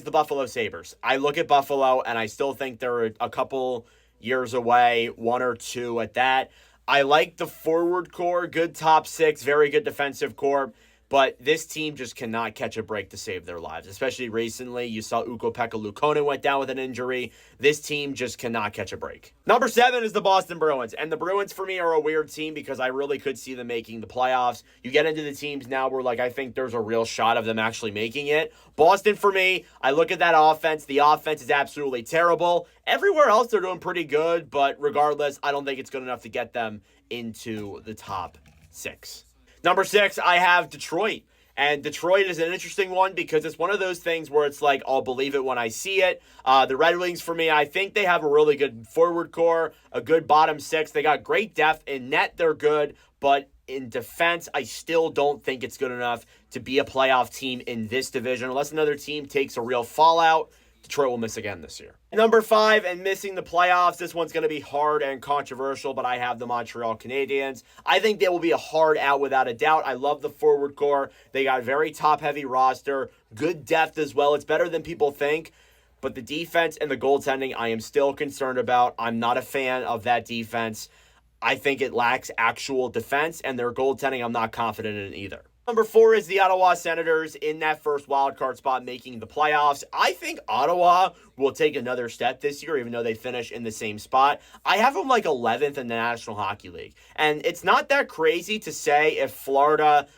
The Buffalo Sabres. I look at Buffalo and I still think they're a couple years away, one or two at that. I like the forward core, good top six, very good defensive core. But this team just cannot catch a break to save their lives, especially recently. You saw Ukko-Pekka Luukkonen went down with an injury. This team just cannot catch a break. Number 7 is the Boston Bruins. And the Bruins, for me, are a weird team because I really could see them making the playoffs. You get into the teams now where, I think there's a real shot of them actually making it. Boston, for me, I look at that offense. The offense is absolutely terrible. Everywhere else, they're doing pretty good. But regardless, I don't think it's good enough to get them into the top 6. Number 6, I have Detroit. And Detroit is an interesting one because it's one of those things where it's I'll believe it when I see it. The Red Wings, for me, I think they have a really good forward core, a good bottom 6. They got great depth. In net, they're good. But in defense, I still don't think it's good enough to be a playoff team in this division. Unless another team takes a real fallout, Detroit will miss again this year. Number 5, and missing the playoffs. This one's going to be hard and controversial, but I have the Montreal Canadiens. I think they will be a hard out without a doubt. I love the forward core. They got a very top-heavy roster, good depth as well. It's better than people think. But the defense and the goaltending, I am still concerned about. I'm not a fan of that defense. I think it lacks actual defense, and their goaltending, I'm not confident in either. Number 4 is the Ottawa Senators in that first wildcard spot making the playoffs. I think Ottawa will take another step this year, even though they finish in the same spot. I have them 11th in the National Hockey League. And it's not that crazy to say if Florida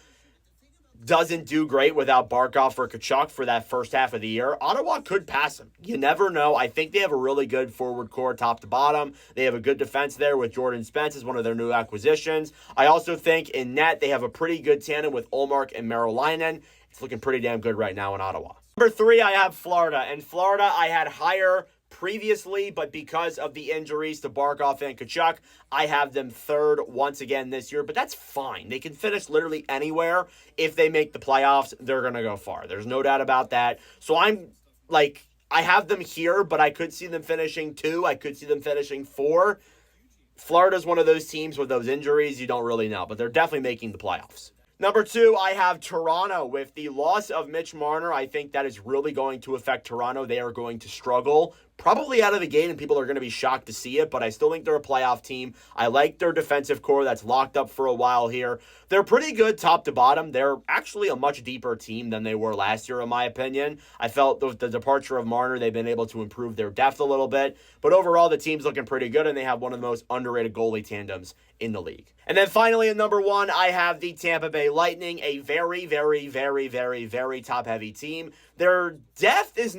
doesn't do great without Barkov or Tkachuk for that first half of the year, Ottawa could pass them. You never know. I think they have a really good forward core top to bottom. They have a good defense there with Jordan Spence as one of their new acquisitions. I also think in net, they have a pretty good tandem with Ullmark and Merrill-Leinen. It's looking pretty damn good right now in Ottawa. Number 3, I have Florida. And Florida, I had higher previously, but because of the injuries to Barkov and Tkachuk, I have them 3rd once again this year, but that's fine. They can finish literally anywhere. If they make the playoffs, they're going to go far. There's no doubt about that. So I have them here, but I could see them finishing 2. I could see them finishing 4. Florida's one of those teams with those injuries, you don't really know, but they're definitely making the playoffs. Number 2, I have Toronto. With the loss of Mitch Marner, I think that is really going to affect Toronto. They are going to struggle probably out of the gate, and people are going to be shocked to see it, but I still think they're a playoff team. I like their defensive core that's locked up for a while here. They're pretty good top to bottom. They're actually a much deeper team than they were last year, in my opinion. I felt with the departure of Marner, they've been able to improve their depth a little bit, but overall, the team's looking pretty good, and they have one of the most underrated goalie tandems in the league. And then finally, at number 1, I have the Tampa Bay Lightning, a very, very, very, very, very top-heavy team. Their depth is